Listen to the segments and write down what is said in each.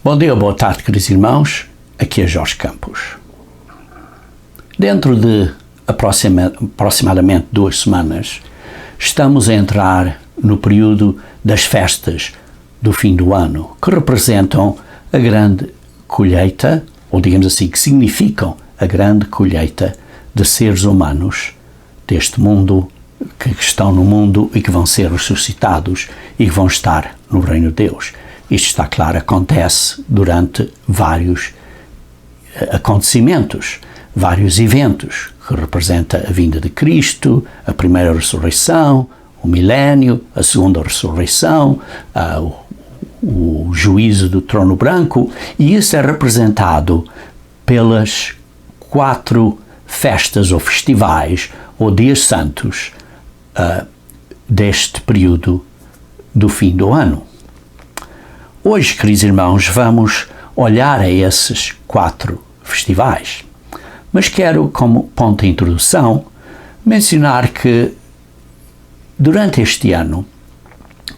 Bom dia, boa tarde, queridos irmãos. Aqui é Jorge Campos. Dentro de aproximadamente 2 semanas, estamos a entrar no período das festas do fim do ano, que representam a grande colheita, ou digamos assim, que significam a grande colheita de seres humanos deste mundo, que estão no mundo e que vão ser ressuscitados e que vão estar no reino de Deus. Isto está claro, acontece durante vários acontecimentos, vários eventos, que representa a vinda de Cristo, a primeira ressurreição, o milénio, a segunda ressurreição, o juízo do trono branco, e isso é representado pelas 4 festas ou festivais ou dias santos deste período do fim do ano. Hoje, queridos irmãos, vamos olhar a esses 4 festivais, mas quero, como ponto de introdução, mencionar que durante este ano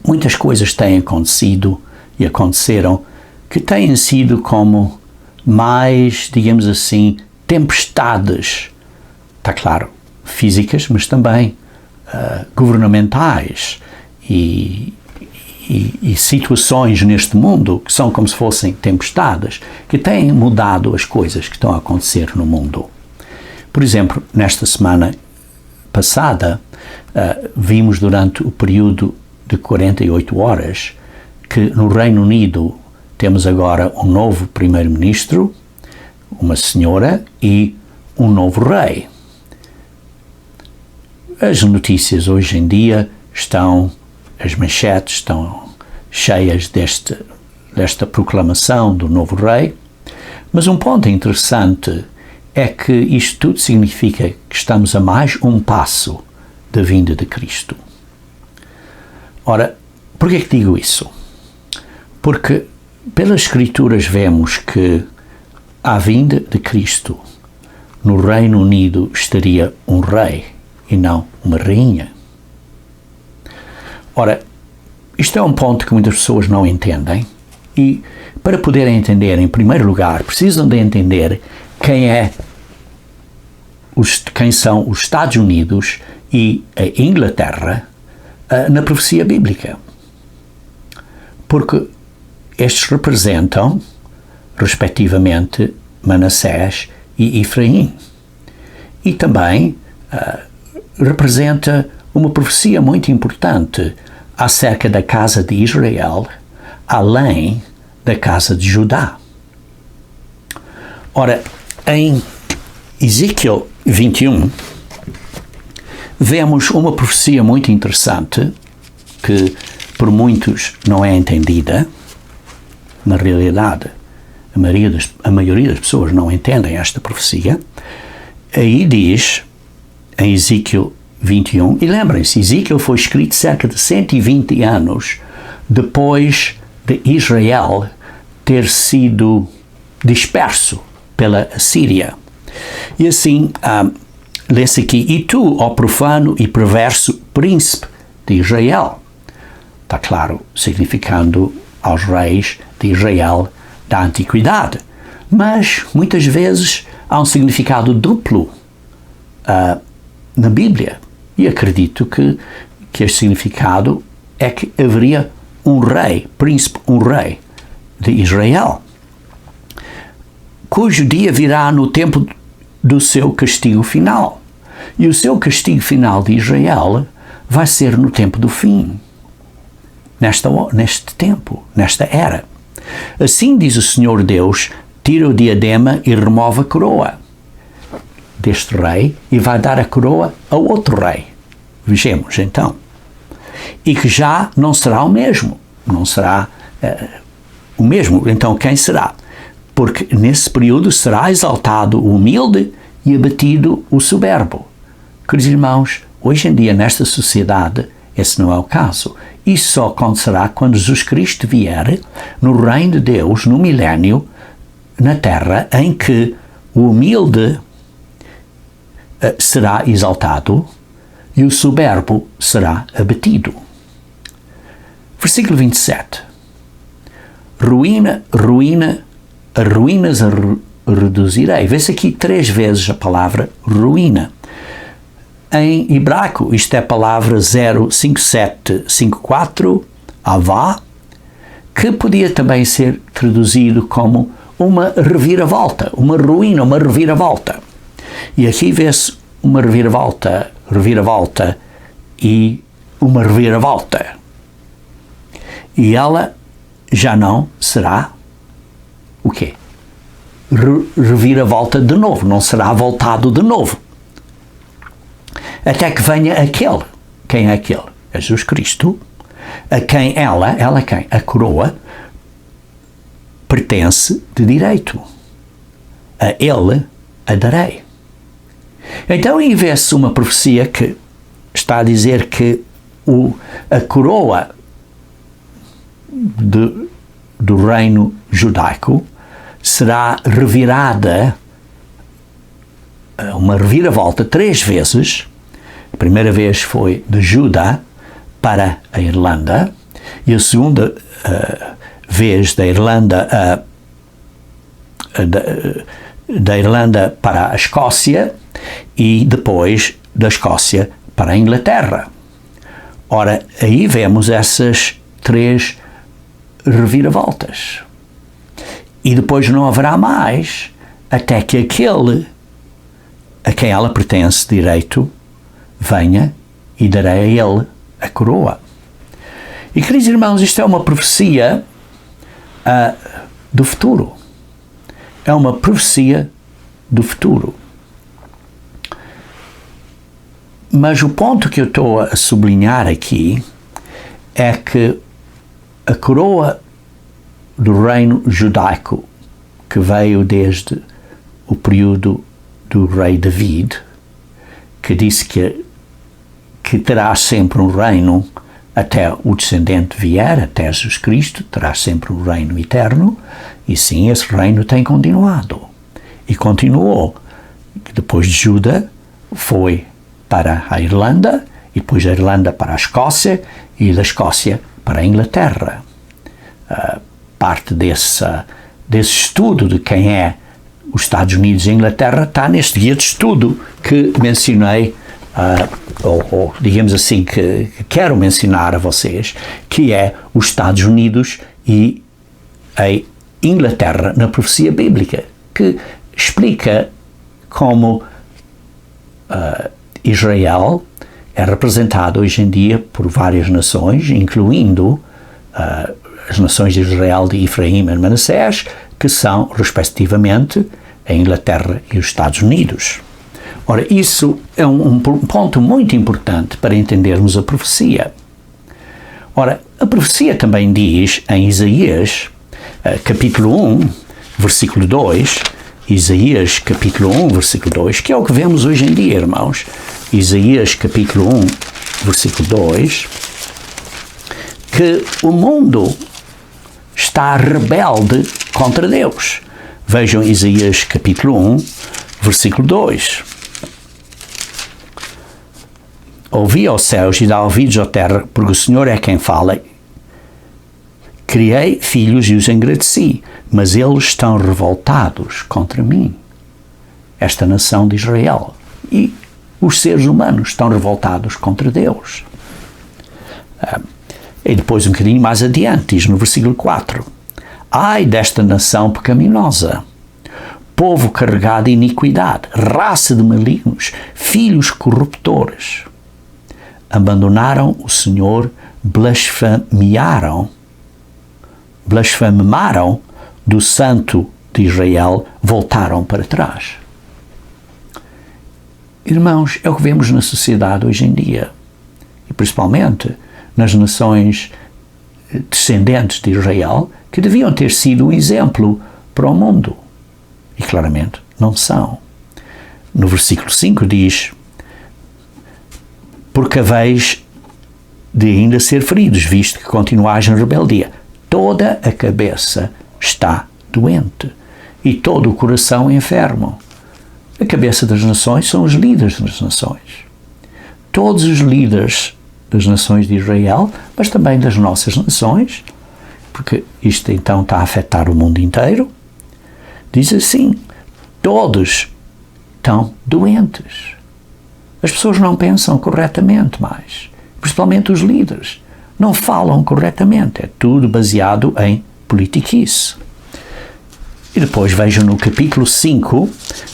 muitas coisas têm acontecido e aconteceram que têm sido como mais, digamos assim, tempestades, está claro, físicas, mas também governamentais e situações neste mundo que são como se fossem tempestades, que têm mudado as coisas que estão a acontecer no mundo. Por exemplo, nesta semana passada, vimos durante o período de 48 horas que no Reino Unido temos agora um novo primeiro-ministro, uma senhora e um novo rei. As notícias hoje em dia as manchetes estão cheias desta proclamação do novo rei, mas um ponto interessante é que isto tudo significa que estamos a mais um passo da vinda de Cristo. Ora, por que digo isso? Porque pelas Escrituras vemos que à vinda de Cristo no Reino Unido estaria um rei e não uma rainha. Ora, isto é um ponto que muitas pessoas não entendem e, para poderem entender, em primeiro lugar, precisam de entender quem são os Estados Unidos e a Inglaterra na profecia bíblica. Porque estes representam, respectivamente, Manassés e Efraim. E também representa uma profecia muito importante acerca da casa de Israel, além da casa de Judá. Ora, em Ezequiel 21, vemos uma profecia muito interessante, que por muitos não é entendida. Na realidade, a maioria das pessoas não entendem esta profecia. Aí diz, em Ezequiel 21, e lembrem-se, Ezequiel foi escrito cerca de 120 anos depois de Israel ter sido disperso pela Assíria. E assim, lê-se aqui, e tu, ó profano e perverso príncipe de Israel. Está claro, significando aos reis de Israel da antiguidade. Mas, muitas vezes, há um significado duplo na Bíblia. E acredito que este significado é que haveria um rei, príncipe, um rei de Israel, cujo dia virá no tempo do seu castigo final. E o seu castigo final de Israel vai ser no tempo do fim, neste tempo, nesta era. Assim diz o Senhor Deus, tira o diadema e remove a coroa deste rei e vai dar a coroa a outro rei. Vejamos então. E que já não será o mesmo. Não será o mesmo. Então quem será? Porque nesse período será exaltado o humilde e abatido o soberbo. Queridos irmãos, hoje em dia nesta sociedade esse não é o caso. Isso só acontecerá quando Jesus Cristo vier no reino de Deus, no milénio, na terra, em que o humilde será exaltado e o soberbo será abatido. Versículo 27. ruína, ruína, a ruínas reduzirei. Vê-se aqui 3 vezes a palavra ruína. Em hebraico, isto é a palavra 05754, avá, que podia também ser traduzido como uma reviravolta, uma ruína, uma reviravolta. E aqui vê-se uma reviravolta e uma reviravolta. E ela já não será o quê? Reviravolta de novo, não será voltado de novo. Até que venha aquele. Quem é aquele? É Jesus Cristo, a quem ela quem? A coroa, pertence de direito. A ele a darei. Então aí vê-se uma profecia que está a dizer que a coroa do reino judaico será revirada, uma reviravolta 3 vezes. A primeira vez foi de Judá para a Irlanda e a segunda vez da Irlanda da Irlanda para a Escócia e depois da Escócia para a Inglaterra. Ora, aí vemos essas 3 reviravoltas. E depois não haverá mais até que aquele a quem ela pertence direito venha e darei a ele a coroa. E, queridos irmãos, isto é uma profecia do futuro. É uma profecia do futuro. Mas o ponto que eu estou a sublinhar aqui é que a coroa do reino judaico, que veio desde o período do rei David, que disse que terá sempre um reino até o descendente vier, até Jesus Cristo, terá sempre um reino eterno, e sim, esse reino tem continuado. E continuou. Depois de Judá, foi para a Irlanda, e depois da Irlanda para a Escócia, e da Escócia para a Inglaterra. Parte desse estudo de quem é os Estados Unidos e a Inglaterra está neste guia de estudo que mencionei, ou digamos assim, que quero mencionar a vocês, que é os Estados Unidos e a Inglaterra na profecia bíblica, que explica como Israel é representado hoje em dia por várias nações, incluindo as nações de Israel, de Efraim e Manassés, que são, respectivamente, a Inglaterra e os Estados Unidos. Ora, isso é um ponto muito importante para entendermos a profecia. Ora, a profecia também diz em Isaías, capítulo 1, versículo 2, Isaías, capítulo 1, versículo 2, que é o que vemos hoje em dia, irmãos. Isaías, capítulo 1, versículo 2, que o mundo está rebelde contra Deus. Vejam Isaías, capítulo 1, versículo 2. Ouvi aos céus e dá ouvidos à terra, porque o Senhor é quem fala. Criei filhos e os engrandeci, mas eles estão revoltados contra mim. Esta nação de Israel. E os seres humanos estão revoltados contra Deus. E depois, um bocadinho mais adiante, diz no versículo 4: Ai desta nação pecaminosa, povo carregado de iniquidade, raça de malignos, filhos corruptores. Abandonaram o Senhor, blasfemaram do Santo de Israel, voltaram para trás. Irmãos, é o que vemos na sociedade hoje em dia, e principalmente nas nações descendentes de Israel, que deviam ter sido um exemplo para o mundo. E claramente não são. No versículo 5 diz: porque haveis de ainda ser feridos, visto que continuais em rebeldia. Toda a cabeça está doente e todo o coração enfermo. A cabeça das nações são os líderes das nações. Todos os líderes das nações de Israel, mas também das nossas nações, porque isto então está a afetar o mundo inteiro, diz assim: todos estão doentes. As pessoas não pensam corretamente mais, principalmente os líderes. Não falam corretamente, é tudo baseado em politiquice. E depois vejam no capítulo 5,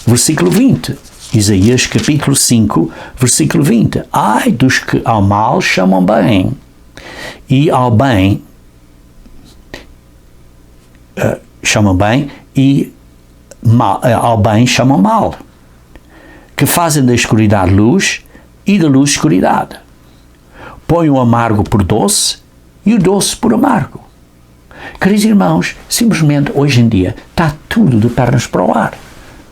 versículo 20. Isaías capítulo 5, versículo 20. Ai dos que ao mal chamam bem, e ao bem chamam bem, e ao bem chamam mal, que fazem da escuridade luz e da luz escuridade. Põem o amargo por doce e o doce por amargo. Queridos irmãos, simplesmente hoje em dia está tudo de pernas para o ar.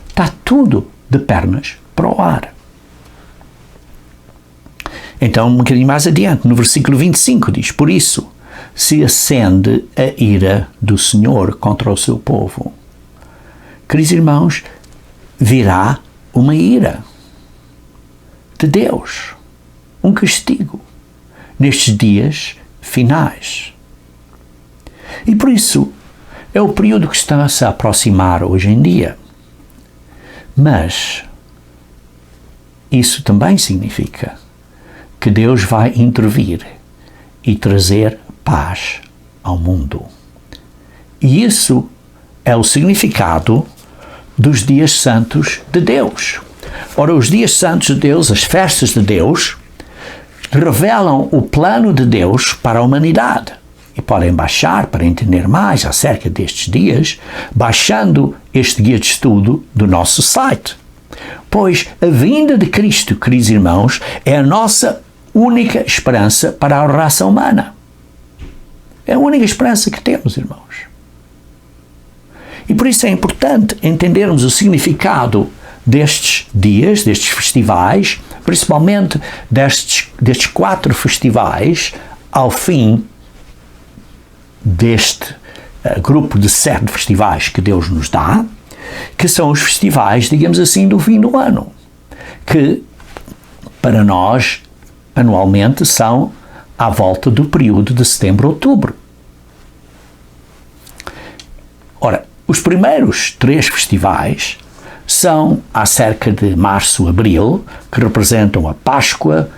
Está tudo de pernas para o ar. Então, um bocadinho mais adiante, no versículo 25, diz: por isso se acende a ira do Senhor contra o seu povo. Queridos irmãos, virá uma ira de Deus, um castigo, nestes dias finais. E por isso, é o período que está a se aproximar hoje em dia. Mas isso também significa que Deus vai intervir e trazer paz ao mundo. E isso é o significado dos dias santos de Deus. Ora, os dias santos de Deus, as festas de Deus, revelam o plano de Deus para a humanidade. E podem baixar para entender mais acerca destes dias, baixando este guia de estudo do nosso site. Pois a vinda de Cristo, queridos irmãos, é a nossa única esperança para a raça humana. É a única esperança que temos, irmãos. E por isso é importante entendermos o significado destes dias, destes festivais, principalmente destes 4 festivais, ao fim deste grupo de 7 festivais que Deus nos dá, que são os festivais, digamos assim, do fim do ano, que para nós, anualmente, são à volta do período de setembro-outubro. Ora, os primeiros 3 festivais são acerca de março-abril, que representam a Páscoa,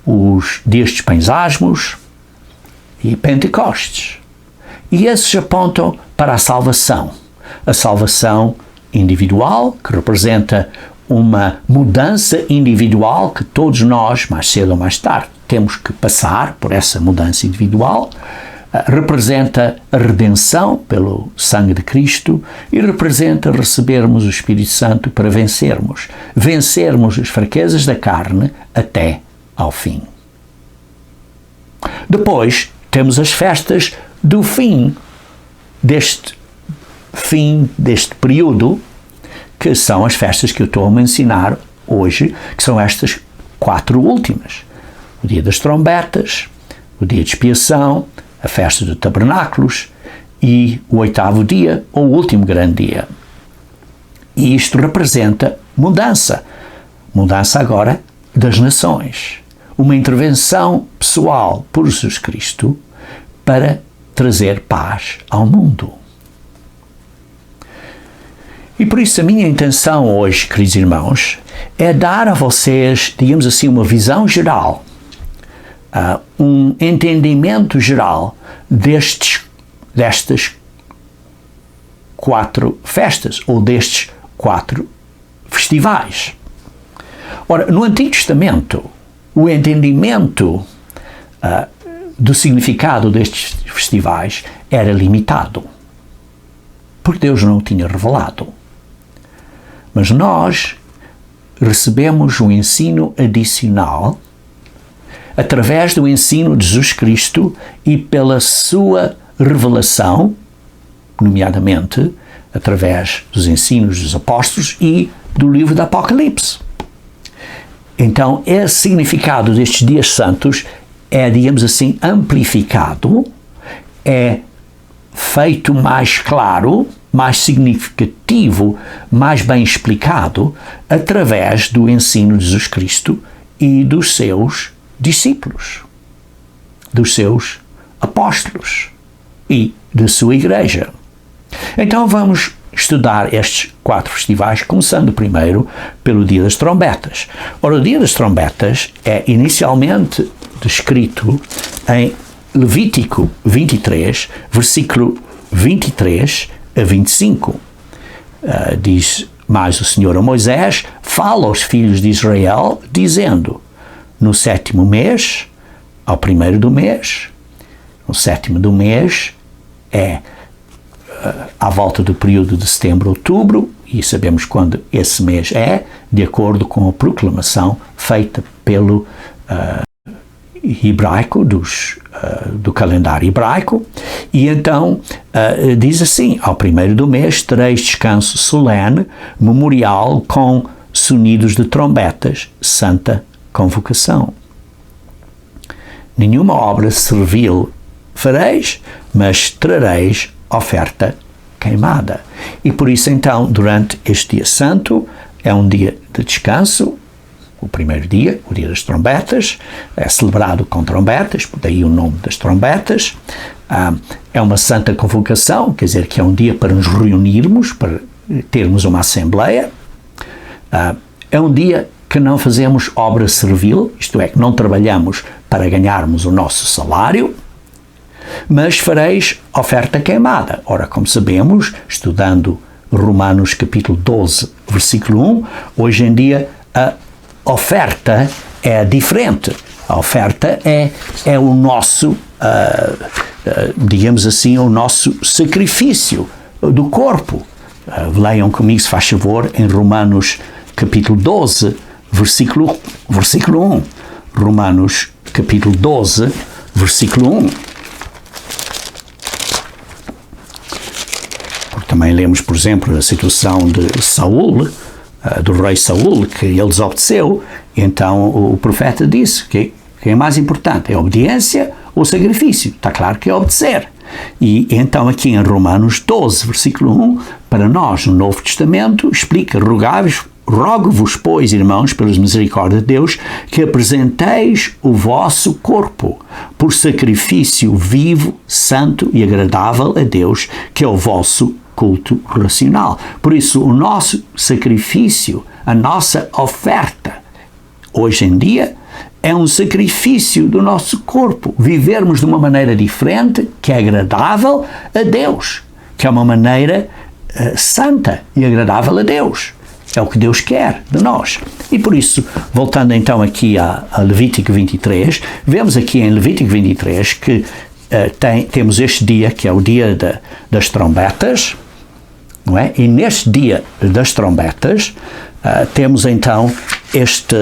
os Dias dos Pães Asmos e Pentecostes. E esses apontam para a salvação individual, que representa uma mudança individual que todos nós, mais cedo ou mais tarde, temos que passar por essa mudança individual. Representa a redenção pelo sangue de Cristo e representa recebermos o Espírito Santo para vencermos as fraquezas da carne até ao fim. Depois temos as festas do fim deste período, que são as festas que eu estou a mencionar hoje, que são estas 4 últimas. O dia das trombetas, o dia de expiação, a festa dos tabernáculos e o 8º dia, ou o último grande dia. E isto representa mudança agora das nações. Uma intervenção pessoal por Jesus Cristo para trazer paz ao mundo. E por isso a minha intenção hoje, queridos irmãos, é dar a vocês, digamos assim, uma visão geral, um entendimento geral destas 4 festas, ou destes 4 festivais. Ora, no Antigo Testamento, o entendimento do significado destes festivais era limitado, porque Deus não o tinha revelado. Mas nós recebemos um ensino adicional através do ensino de Jesus Cristo e pela sua revelação, nomeadamente através dos ensinos dos apóstolos e do livro do Apocalipse. Então, esse significado destes dias santos é, digamos assim, amplificado, é feito mais claro, mais significativo, mais bem explicado através do ensino de Jesus Cristo e dos seus discípulos, dos seus apóstolos e de sua igreja. Então vamos estudar estes 4 festivais, começando primeiro pelo Dia das Trombetas. Ora, o Dia das Trombetas é inicialmente descrito em Levítico 23, versículo 23 a 25. Diz mais o Senhor a Moisés: fala aos filhos de Israel, dizendo: no 7º mês, ao 1º do mês, o 7º do mês é à volta do período de setembro a outubro, e sabemos quando esse mês é, de acordo com a proclamação feita pelo hebraico, do calendário hebraico. E então diz assim: ao 1º do mês tereis descanso solene, memorial, com sonidos de trombetas, santa convocação. Nenhuma obra servil fareis, mas trareis oferta queimada. E por isso então, durante este dia santo, é um dia de descanso. O primeiro dia, o dia das trombetas, é celebrado com trombetas, daí o nome das trombetas. É uma santa convocação, quer dizer que é um dia para nos reunirmos, para termos uma assembleia. É um dia que não fazemos obra servil, isto é, que não trabalhamos para ganharmos o nosso salário, mas fareis oferta queimada. Ora, como sabemos, estudando Romanos capítulo 12, versículo 1, hoje em dia a oferta é diferente. A oferta é o nosso, digamos assim, o nosso sacrifício do corpo. Leiam comigo, se faz favor, em Romanos capítulo 12, versículo 1. Romanos capítulo 12, versículo 1. Também lemos, por exemplo, a situação de Saul, do rei Saul, que ele desobedeceu. Então o profeta disse que é mais importante, é a obediência ou o sacrifício. Está claro que é obedecer. E então aqui em Romanos 12, versículo 1, para nós no Novo Testamento, explica: rogo-vos, pois, irmãos, pelas misericórdias de Deus, que apresenteis o vosso corpo por sacrifício vivo, santo e agradável a Deus, que é o vosso culto racional. Por isso, o nosso sacrifício, a nossa oferta, hoje em dia, é um sacrifício do nosso corpo. Vivermos de uma maneira diferente, que é agradável a Deus, que é uma maneira santa e agradável a Deus. É o que Deus quer de nós. E por isso, voltando então aqui a Levítico 23, vemos aqui em Levítico 23 que temos este dia, que é o dia das trombetas, não é? E neste dia das trombetas, temos então este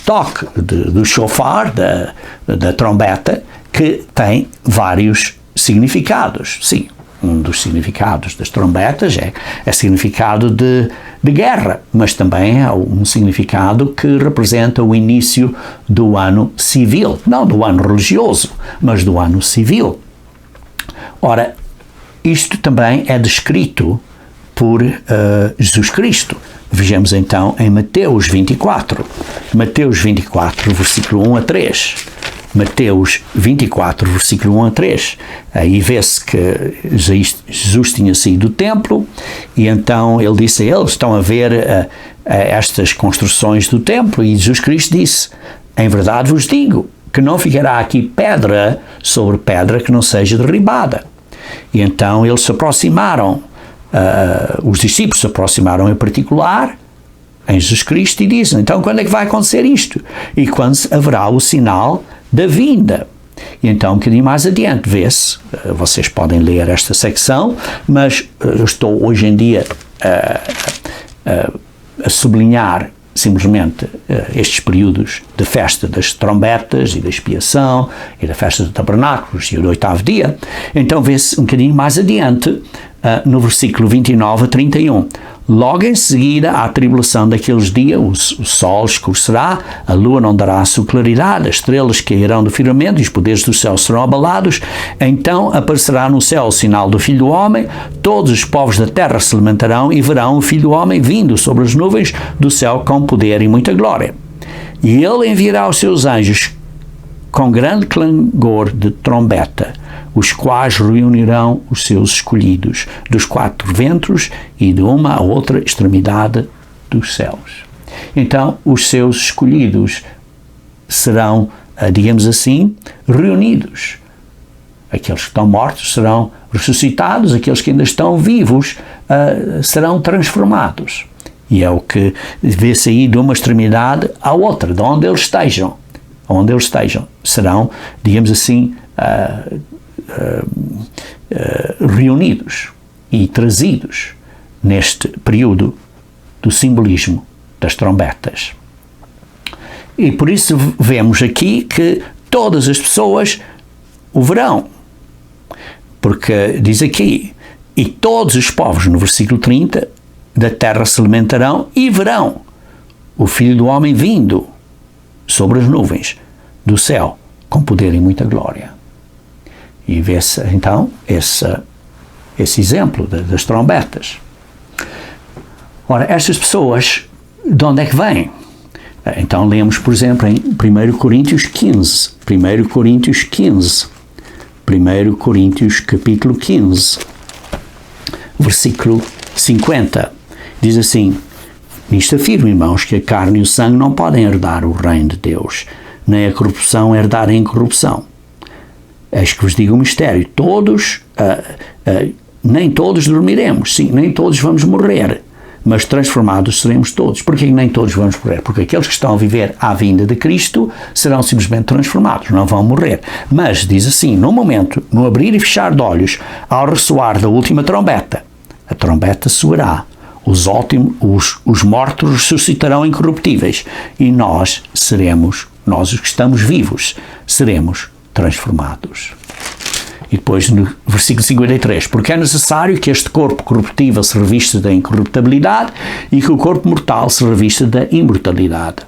toque do shofar, da trombeta, que tem vários significados. Sim, um dos significados das trombetas é significado de guerra, mas também é um significado que representa o início do ano civil, não do ano religioso, mas do ano civil. Ora, isto também é descrito por Jesus Cristo. Vejamos então em Mateus 24. Mateus 24, versículo 1 a 3. Mateus 24, versículo 1 a 3. Aí vê-se que Jesus tinha saído do templo e então ele disse a eles: estão a ver estas construções do templo? E Jesus Cristo disse: em verdade vos digo que não ficará aqui pedra sobre pedra que não seja derribada. E então eles se aproximaram, os discípulos se aproximaram em particular em Jesus Cristo e dizem: então quando é que vai acontecer isto? E quando haverá o sinal da vinda? E então um bocadinho mais adiante vê-se, vocês podem ler esta secção, mas eu estou hoje em dia a sublinhar simplesmente estes períodos de festa das trombetas e da expiação e da festa dos tabernáculos e o do 8º dia. Então vê-se um bocadinho mais adiante, no versículo 29 a 31. Logo em seguida à tribulação daqueles dias, o sol escurecerá, a lua não dará a sua claridade, as estrelas cairão do firmamento e os poderes do céu serão abalados. Então aparecerá no céu o sinal do Filho do Homem, todos os povos da terra se levantarão e verão o Filho do Homem vindo sobre as nuvens do céu com poder e muita glória. E ele enviará os seus anjos com grande clangor de trombeta. os quais reunirão os seus escolhidos dos quatro ventos e de uma a outra extremidade dos céus. Então, os seus escolhidos serão, digamos assim, reunidos. Aqueles que estão mortos serão ressuscitados, aqueles que ainda estão vivos serão transformados. E é o que vê-se aí de uma extremidade à outra, de onde eles estejam. Onde eles estejam. Serão, digamos assim, reunidos e trazidos neste período do simbolismo das trombetas. E por isso vemos aqui que todas as pessoas o verão. Porque diz aqui, e todos os povos, no versículo 30, da terra se lamentarão e verão o Filho do Homem vindo sobre as nuvens do céu, com poder e muita glória. E vê-se, então, esse exemplo das trombetas. Ora, estas pessoas, de onde é que vêm? Então, lemos, por exemplo, em 1 Coríntios 15. 1 Coríntios 15. 1 Coríntios, capítulo 15, versículo 50. Diz assim: nisto afirmo, irmãos, que a carne e o sangue não podem herdar o reino de Deus, nem a corrupção herdar a incorrupção. Eis que vos digo um mistério: nem todos dormiremos, sim, nem todos vamos morrer, mas transformados seremos todos. Porquê nem todos vamos morrer? Porque aqueles que estão a viver à vinda de Cristo serão simplesmente transformados, não vão morrer. Mas, diz assim, no momento, no abrir e fechar de olhos, ao ressoar da última trombeta, a trombeta soará, os mortos ressuscitarão incorruptíveis, e nós os que estamos vivos, seremos transformados. E depois no versículo 53, porque é necessário que este corpo corruptível se revista da incorruptibilidade e que o corpo mortal se revista da imortalidade.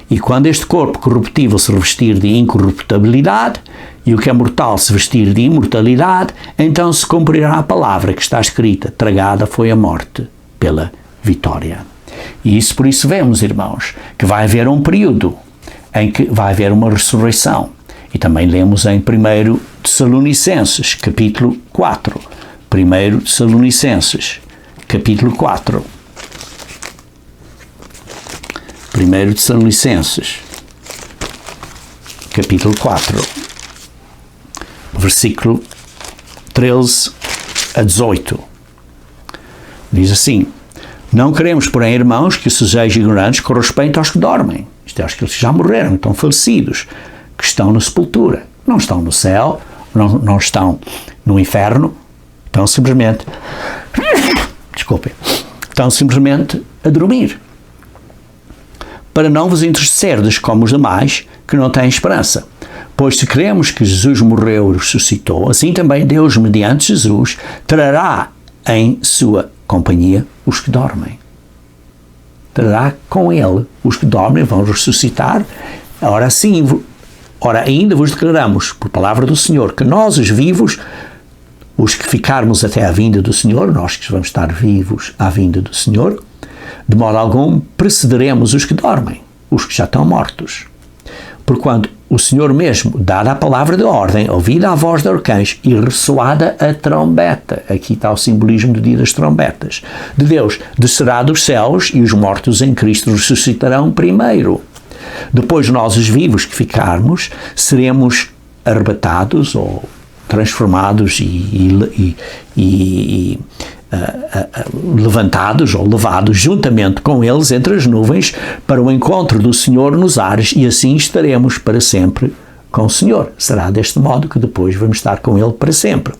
E quando este corpo corruptível se revestir de incorruptibilidade e o que é mortal se vestir de imortalidade, então se cumprirá a palavra que está escrita: tragada foi a morte pela vitória. E isso, por isso vemos, irmãos, que vai haver um período em que vai haver uma ressurreição. E também lemos em 1 Tessalonicenses, capítulo 4. 1 Tessalonicenses, capítulo 4. 1 Tessalonicenses, capítulo 4, versículo 13 a 18. Diz assim: não queremos, porém, irmãos, que sejais ignorantes com respeito aos que dormem. Isto é, aos que já morreram, estão falecidos, que estão na sepultura. Não estão no céu, não estão no inferno, estão simplesmente estão simplesmente a dormir, para não vos entristecerdes como os demais que não têm esperança. Pois se cremos que Jesus morreu e ressuscitou, assim também Deus, mediante Jesus, trará em sua companhia os que dormem. Trará com ele os que dormem, vão ressuscitar. Ora, ainda vos declaramos, por palavra do Senhor, que nós, os vivos, os que ficarmos até à vinda do Senhor, nós que vamos estar vivos à vinda do Senhor, de modo algum precederemos os que dormem, os que já estão mortos. Porquanto o Senhor mesmo, dada a palavra de ordem, ouvida a voz do arcanjo e ressoada a trombeta, aqui está o simbolismo do dia das trombetas, de Deus, descerá dos céus e os mortos em Cristo ressuscitarão primeiro. Depois nós, os vivos que ficarmos, seremos arrebatados ou transformados levantados ou levados juntamente com eles entre as nuvens para o encontro do Senhor nos ares, e assim estaremos para sempre com o Senhor. Será deste modo que depois vamos estar com Ele para sempre.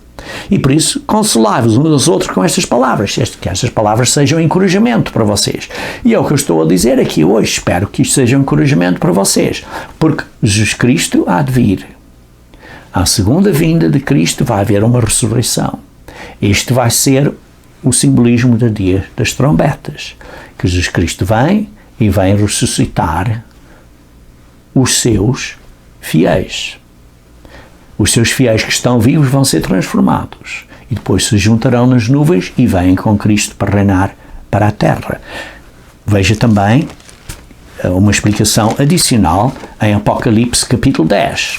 E por isso, consolai-vos uns aos outros com estas palavras, que estas palavras sejam encorajamento para vocês. E é o que eu estou a dizer aqui hoje. Espero que isto seja um encorajamento para vocês, porque Jesus Cristo há de vir. À segunda vinda de Cristo vai haver uma ressurreição. Este vai ser o simbolismo do dia das trombetas, que Jesus Cristo vem e vem ressuscitar os seus fiéis. Os seus fiéis que estão vivos vão ser transformados e depois se juntarão nas nuvens e vêm com Cristo para reinar para a terra. Veja também uma explicação adicional em Apocalipse capítulo 10.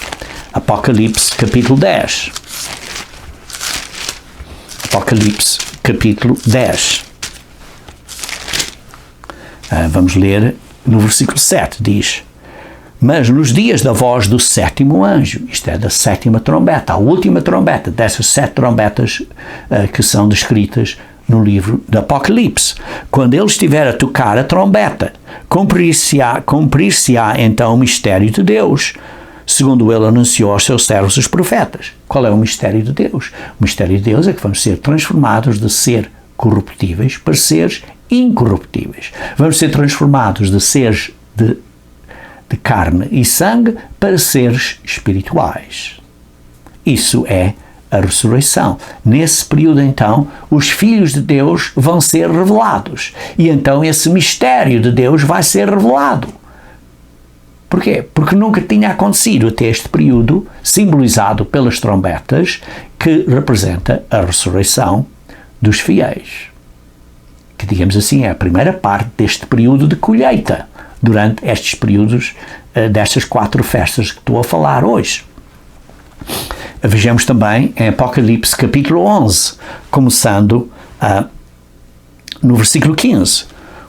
Apocalipse capítulo 10. Apocalipse, capítulo 10. Vamos ler no versículo 7, diz: mas nos dias da voz do sétimo anjo, isto é, da sétima trombeta, a última trombeta, dessas 7 trombetas que são descritas no livro do Apocalipse, quando ele estiver a tocar a trombeta, cumprir-se-á então o mistério de Deus, segundo ele anunciou aos seus servos os profetas. Qual é o mistério de Deus? O mistério de Deus é que vamos ser transformados de ser corruptíveis para seres incorruptíveis. Vamos ser transformados de seres de carne e sangue para seres espirituais. Isso é a ressurreição. Nesse período, então, os filhos de Deus vão ser revelados. E então esse mistério de Deus vai ser revelado. Porquê? Porque nunca tinha acontecido até este período, simbolizado pelas trombetas, que representa a ressurreição dos fiéis. Que, digamos assim, é a primeira parte deste período de colheita, durante estes períodos destas 4 festas que estou a falar hoje. Vejamos também em Apocalipse capítulo 11, começando no versículo 15.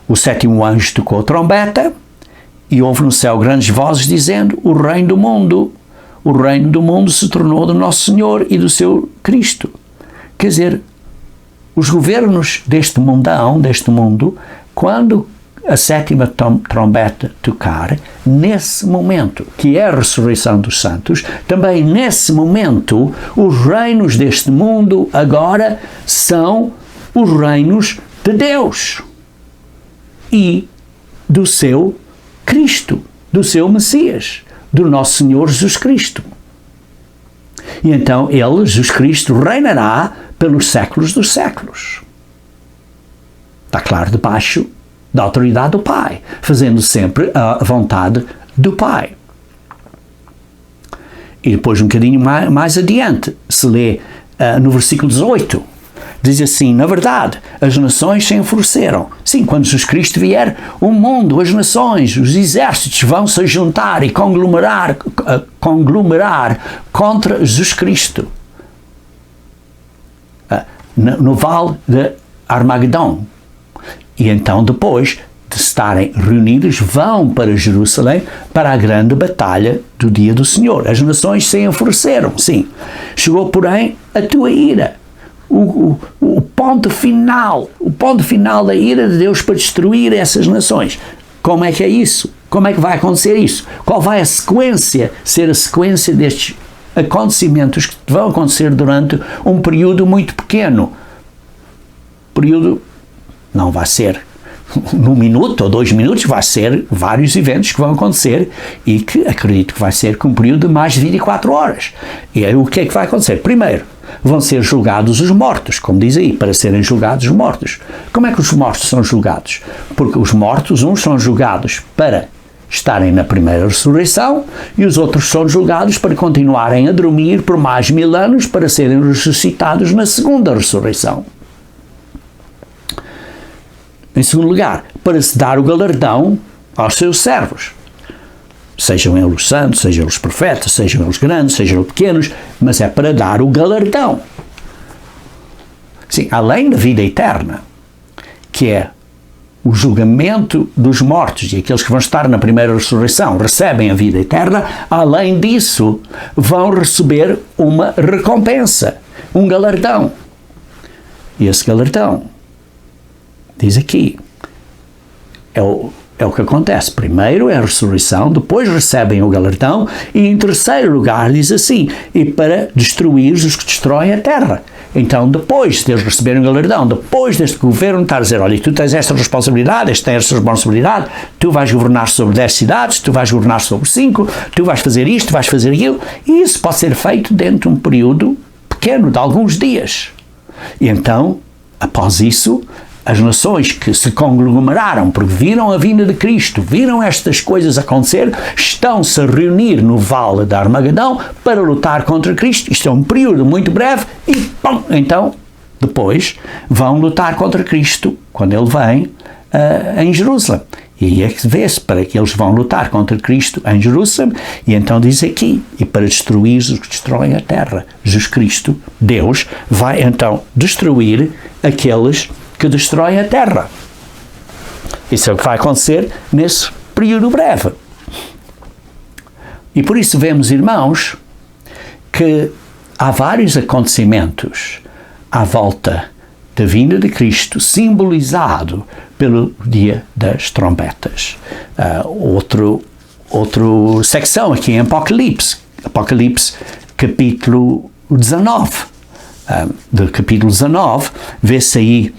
O sétimo anjo tocou a trombeta e houve no céu grandes vozes dizendo: o reino do mundo se tornou do nosso Senhor e do seu Cristo. Quer dizer, os governos deste mundo, quando a sétima trombeta tocar, nesse momento, que é a ressurreição dos santos, também nesse momento, os reinos deste mundo agora são os reinos de Deus e do seu Cristo, do seu Messias, do nosso Senhor Jesus Cristo. E então ele, Jesus Cristo, reinará pelos séculos dos séculos. Está claro, debaixo da autoridade do Pai, fazendo sempre a vontade do Pai. E depois, um bocadinho mais adiante, se lê no versículo 18, diz assim: na verdade, as nações se enfureceram. Sim, quando Jesus Cristo vier, o mundo, as nações, os exércitos vão se juntar e conglomerar contra Jesus Cristo. No vale de Armagedon. E então, depois de estarem reunidos, vão para Jerusalém para a grande batalha do dia do Senhor. As nações se enfureceram, sim. Chegou, porém, a tua ira. O ponto final da ira de Deus para destruir essas nações. Como é que é isso? Como é que vai acontecer isso? Qual vai ser a sequência destes acontecimentos que vão acontecer durante um período muito pequeno? Período não vai ser num minuto ou 2 minutos, vai ser vários eventos que vão acontecer e que acredito que vai ser com um período de mais de 24 horas. E aí o que é que vai acontecer? Primeiro, vão ser julgados os mortos, como diz aí, para serem julgados os mortos. Como é que os mortos são julgados? Porque os mortos, uns são julgados para estarem na primeira ressurreição e os outros são julgados para continuarem a dormir por mais 1000 anos para serem ressuscitados na segunda ressurreição. Em segundo lugar, para se dar o galardão aos seus servos. Sejam eles santos, sejam eles profetas, sejam eles grandes, sejam eles pequenos, mas é para dar o galardão. Sim, além da vida eterna, que é o julgamento dos mortos e aqueles que vão estar na primeira ressurreição recebem a vida eterna, além disso, vão receber uma recompensa, um galardão. E esse galardão, diz aqui, é o que acontece. Primeiro é a ressurreição, depois recebem o galardão e em terceiro lugar diz assim, e para destruir os que destroem a terra. Então depois de eles receberem o galardão, depois deste governo estar a dizer, olha, tu tens esta responsabilidade, este tem esta responsabilidade, tu vais governar sobre 10 cidades, tu vais governar sobre 5, tu vais fazer isto, vais fazer aquilo, e isso pode ser feito dentro de um período pequeno, de alguns dias. E então, após isso, as nações que se conglomeraram porque viram a vinda de Cristo, viram estas coisas acontecer, estão-se a reunir no Vale de Armagedão para lutar contra Cristo. Isto é um período muito breve e, pum, então, depois vão lutar contra Cristo quando Ele vem em Jerusalém. E aí é que vê-se para que eles vão lutar contra Cristo em Jerusalém, e então diz aqui, e para destruir os que destroem a terra. Jesus Cristo, Deus, vai então destruir aqueles que destroem a terra. Isso é o que vai acontecer nesse período breve. E por isso vemos, irmãos, que há vários acontecimentos à volta da vinda de Cristo, simbolizado pelo dia das trombetas. Outra secção aqui em Apocalipse capítulo 19. Do capítulo 19, vê-se aí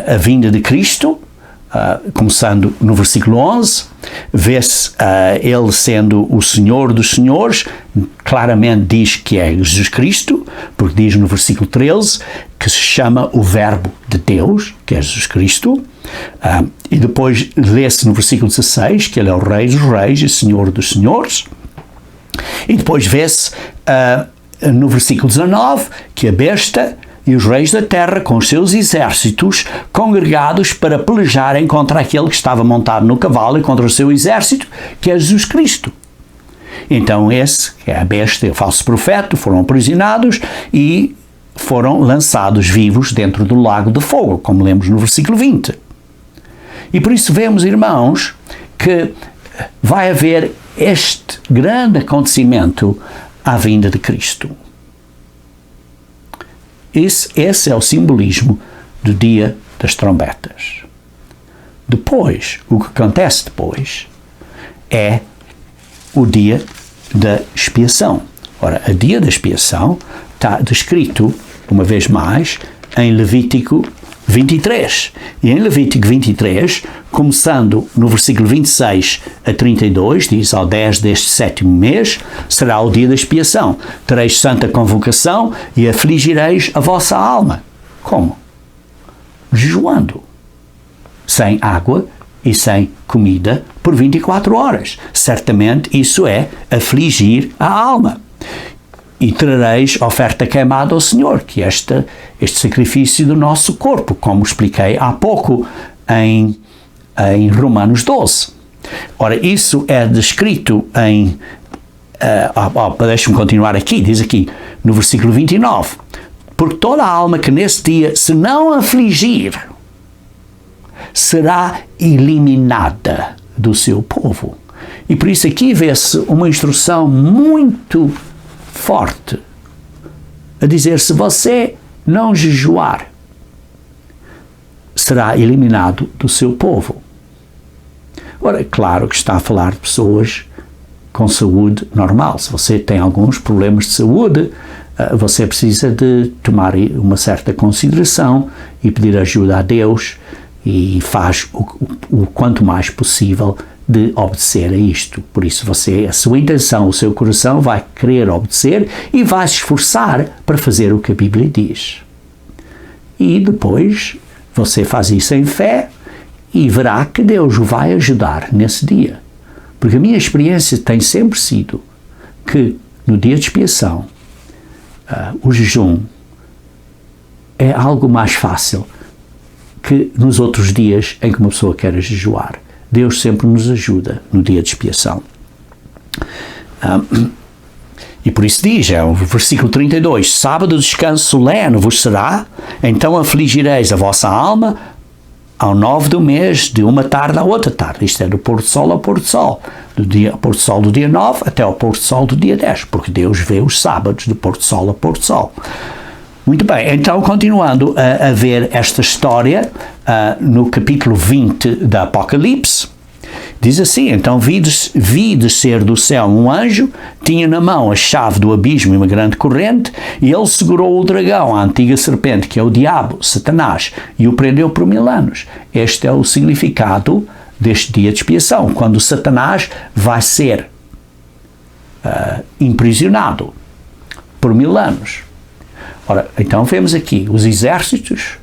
a vinda de Cristo, começando no versículo 11, vê-se ele sendo o Senhor dos Senhores, claramente diz que é Jesus Cristo, porque diz no versículo 13 que se chama o Verbo de Deus, que é Jesus Cristo, e depois lê-se no versículo 16 que ele é o Rei dos Reis e Senhor dos Senhores, e depois vê-se no versículo 19 que a besta e os reis da terra, com os seus exércitos, congregados para pelejarem contra aquele que estava montado no cavalo e contra o seu exército, que é Jesus Cristo. Então esse, que é a besta e o falso profeta, foram aprisionados e foram lançados vivos dentro do lago de fogo, como lemos no versículo 20. E por isso vemos, irmãos, que vai haver este grande acontecimento à vinda de Cristo. Esse é o simbolismo do dia das trombetas. Depois, o que acontece depois é o dia da expiação. Ora, o dia da expiação está descrito, uma vez mais, em Levítico 23. E em Levítico 23, começando no versículo 26 a 32, diz: ao 10 deste 7º mês será o dia da expiação. Tereis santa convocação e afligireis a vossa alma. Como? Jejuando. Sem água e sem comida por 24 horas. Certamente isso é afligir a alma. E trareis oferta queimada ao Senhor, que é este sacrifício do nosso corpo, como expliquei há pouco em Romanos 12. Ora, isso é descrito em... deixa-me continuar aqui, diz aqui no versículo 29. Porque toda a alma que nesse dia se não afligir será eliminada do seu povo. E por isso aqui vê-se uma instrução muito forte a dizer: se você não jejuar, será eliminado do seu povo. Ora, claro que está a falar de pessoas com saúde normal. Se você tem alguns problemas de saúde, você precisa de tomar uma certa consideração e pedir ajuda a Deus, e faz o quanto mais possível de obedecer a isto. Por isso a sua intenção, o seu coração vai querer obedecer e vai se esforçar para fazer o que a Bíblia diz. E depois você faz isso em fé e verá que Deus o vai ajudar nesse dia. Porque a minha experiência tem sempre sido que no dia de expiação o jejum é algo mais fácil que nos outros dias em que uma pessoa quer jejuar. Deus sempre nos ajuda no dia de expiação. E por isso diz, o versículo 32, sábado de descanso solene vos será, então afligireis a vossa alma ao 9 do mês, de uma tarde à outra tarde. Isto é do pôr do sol ao pôr do sol. Do pôr do sol do dia 9 até ao pôr do sol do dia 10, porque Deus vê os sábados do pôr do sol ao pôr do sol. Muito bem, então continuando a ver esta história, no capítulo 20 da Apocalipse, diz assim: então vi descer do céu um anjo, tinha na mão a chave do abismo e uma grande corrente, e ele segurou o dragão, a antiga serpente, que é o diabo, Satanás, e o prendeu por 1000 anos. Este é o significado deste dia de expiação, quando Satanás vai ser imprisionado por 1000 anos. Ora, então vemos aqui os exércitos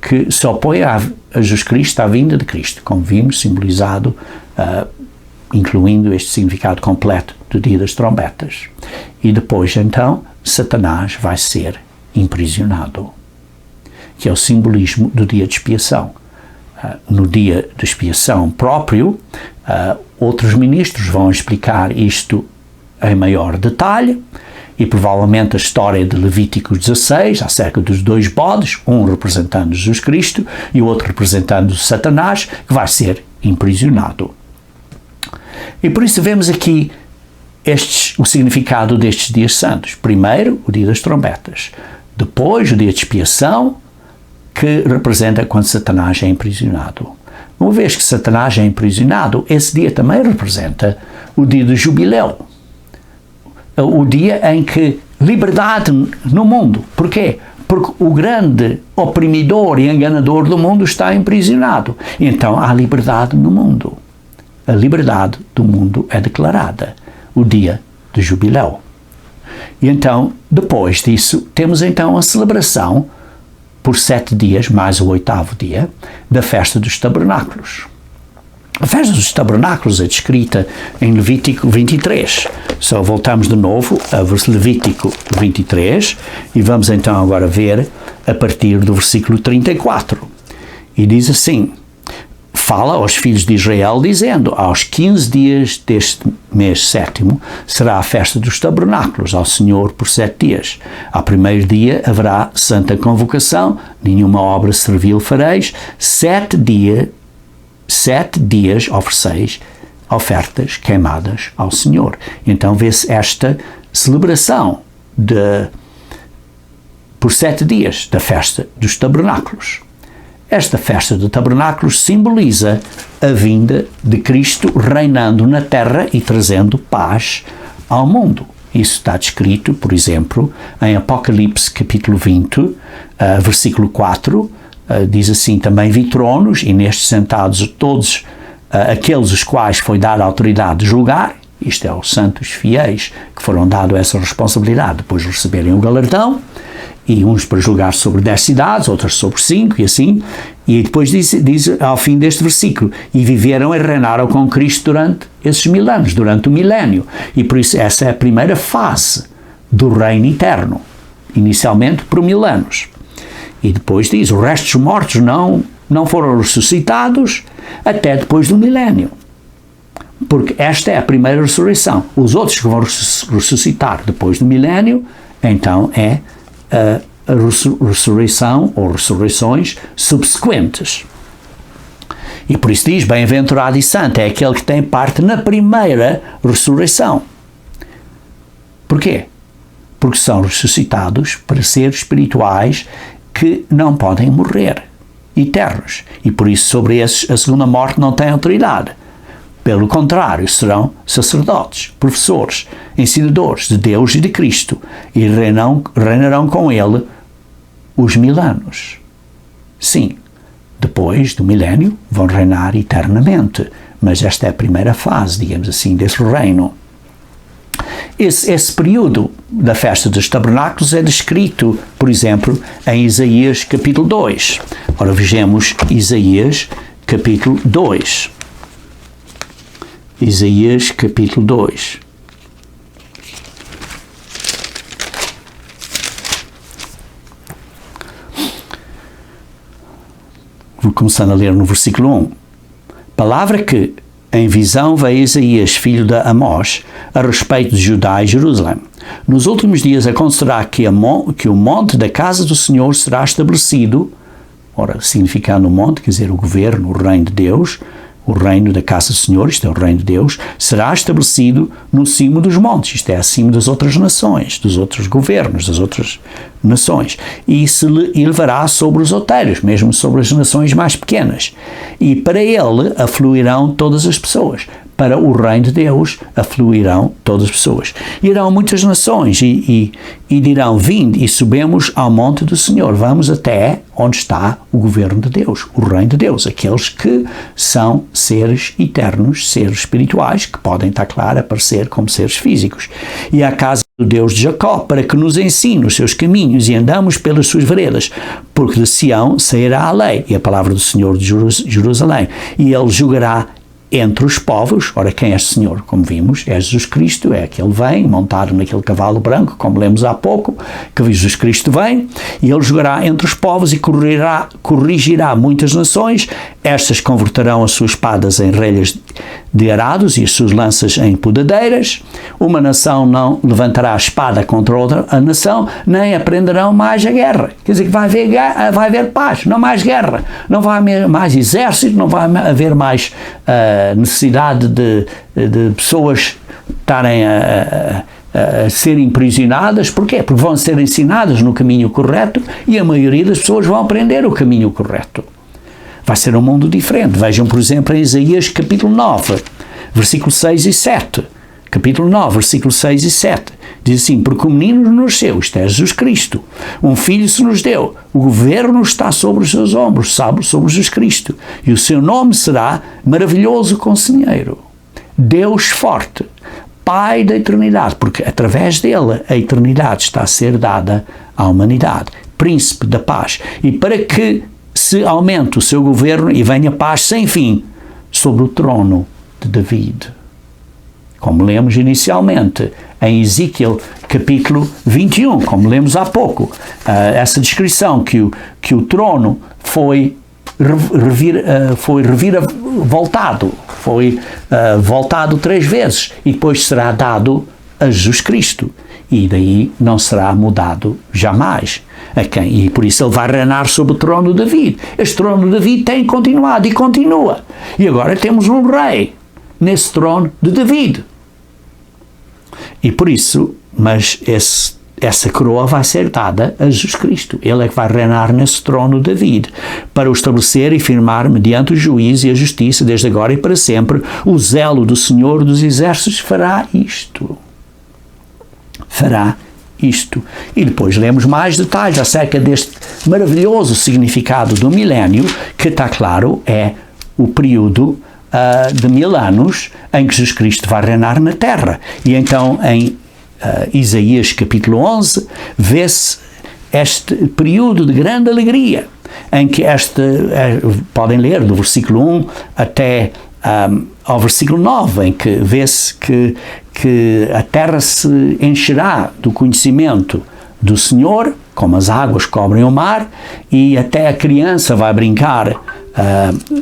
que se opõem a Jesus Cristo, à vinda de Cristo, como vimos, simbolizado, incluindo este significado completo do dia das trombetas. E depois, então, Satanás vai ser imprisionado, que é o simbolismo do dia de expiação. no dia de expiação próprio, outros ministros vão explicar isto em maior detalhe, e provavelmente a história de Levítico 16, acerca dos 2 bodes, um representando Jesus Cristo e o outro representando Satanás, que vai ser imprisionado. E por isso vemos aqui o significado destes dias santos. Primeiro, o dia das trombetas. Depois, o dia de expiação, que representa quando Satanás é imprisionado. Uma vez que Satanás é imprisionado, esse dia também representa o dia do jubileu. O dia em que liberdade no mundo. Porquê? Porque o grande oprimidor e enganador do mundo está imprisionado. Então há liberdade no mundo. A liberdade do mundo é declarada. O dia do jubileu. E então, depois disso, temos então a celebração por 7 dias, mais o 8º dia, da festa dos tabernáculos. A festa dos tabernáculos é descrita em Levítico 23. Só voltamos de novo a Levítico 23 e vamos então agora ver a partir do versículo 34. E diz assim: fala aos filhos de Israel dizendo: aos 15 dias deste mês 7º será a festa dos tabernáculos ao Senhor por 7 dias. Ao primeiro dia haverá santa convocação, nenhuma obra servil fareis, 7 dias ofereceis ofertas queimadas ao Senhor. Então vê-se esta celebração por 7 dias da festa dos tabernáculos. Esta festa de tabernáculos simboliza a vinda de Cristo reinando na terra e trazendo paz ao mundo. Isso está descrito, por exemplo, em Apocalipse capítulo 20, versículo 4, diz assim: também vi tronos e nestes sentados todos aqueles os quais foi dada a autoridade de julgar. Isto é, os santos fiéis que foram dados essa responsabilidade depois de receberem o galardão, e uns para julgar sobre 10 cidades, outros sobre 5 e assim, e depois diz ao fim deste versículo: e viveram e reinaram com Cristo durante esses 1000 anos, durante o milénio. E por isso essa é a primeira fase do reino eterno, inicialmente por 1000 anos. E depois diz: os restos mortos não foram ressuscitados até depois do milénio. Porque esta é a primeira ressurreição. Os outros que vão ressuscitar depois do milénio, então é a ressurreição ou ressurreições subsequentes. E por isso diz: bem-aventurado e santo é aquele que tem parte na primeira ressurreição. Porquê? Porque são ressuscitados para ser espirituais que não podem morrer, eternos. E por isso sobre esses a segunda morte não tem autoridade. Pelo contrário, serão sacerdotes, professores, ensinadores de Deus e de Cristo, e reinarão com ele os 1000 anos. Sim, depois do milénio vão reinar eternamente, mas esta é a primeira fase, digamos assim, desse reino. Esse período da festa dos tabernáculos é descrito, por exemplo, em Isaías capítulo 2. Ora, vejamos Isaías capítulo 2. Isaías capítulo 2. Vou começar a ler no versículo 1. Palavra que em visão veio Isaías, filho de Amós, a respeito de Judá e Jerusalém. Nos últimos dias acontecerá que o monte da casa do Senhor será estabelecido, ora, significando o monte, quer dizer, o governo, o reino de Deus, o reino da casa do Senhor, isto é o reino de Deus, será estabelecido no cimo dos montes, isto é, acima das outras nações, dos outros governos, das outras nações, e se elevará sobre os outeiros, mesmo sobre as nações mais pequenas. E para ele afluirão todas as pessoas. Para o reino de Deus afluirão todas as pessoas. Irão muitas nações e dirão: vinde e subemos ao monte do Senhor. Vamos até onde está o governo de Deus, o reino de Deus. Aqueles que são seres eternos, seres espirituais, que podem, está claro, aparecer como seres físicos. E à casa do Deus de Jacó, para que nos ensine os seus caminhos e andamos pelas suas veredas. Porque de Sião sairá a lei e a palavra do Senhor de Jerusalém. E ele julgará entre os povos. Ora, quem é este Senhor? Como vimos, é Jesus Cristo, é que ele vem, montado naquele cavalo branco, como lemos há pouco, que Jesus Cristo vem, e ele jogará entre os povos e corrigirá muitas nações. Estas converterão as suas espadas em relhas de arados e as suas lanças em podadeiras. Uma nação não levantará a espada contra outra nação, nem aprenderão mais a guerra. Quer dizer que vai haver paz, não mais guerra, não vai haver mais exército, não vai haver mais necessidade de pessoas estarem a serem imprisionadas. Porquê? Porque vão ser ensinadas no caminho correto e a maioria das pessoas vão aprender o caminho correto. Vai ser um mundo diferente. Vejam, por exemplo, em Isaías capítulo 9, versículo 6 e 7. Capítulo 9, versículo 6 e 7. Diz assim: porque o menino nos nasceu, isto é Jesus Cristo, um filho se nos deu, o governo está sobre os seus ombros, sobre Jesus Cristo, e o seu nome será Maravilhoso Conselheiro, Deus Forte, Pai da eternidade, porque através dele a eternidade está a ser dada à humanidade, Príncipe da paz, e para que se aumente o seu governo e venha paz sem fim sobre o trono de David. Como lemos inicialmente em Ezequiel capítulo 21, como lemos há pouco, essa descrição que o trono foi voltado 3 vezes e depois será dado a Jesus Cristo, e daí não será mudado jamais. E por isso ele vai reinar sobre o trono de David. Este trono de David tem continuado e continua, e agora temos um rei nesse trono de David. E por isso, mas essa coroa vai ser dada a Jesus Cristo. Ele é que vai reinar nesse trono de David, para o estabelecer e firmar mediante o juízo e a justiça, desde agora e para sempre. O zelo do Senhor dos Exércitos fará isto. Fará isto. E depois lemos mais detalhes acerca deste maravilhoso significado do milénio, que está claro, é o período de 1000 anos em que Jesus Cristo vai reinar na terra. E então em Isaías capítulo 11 vê-se este período de grande alegria, em que podem ler do versículo 1 até ao versículo 9, em que vê-se que a terra se encherá do conhecimento do Senhor, como as águas cobrem o mar, e até a criança vai brincar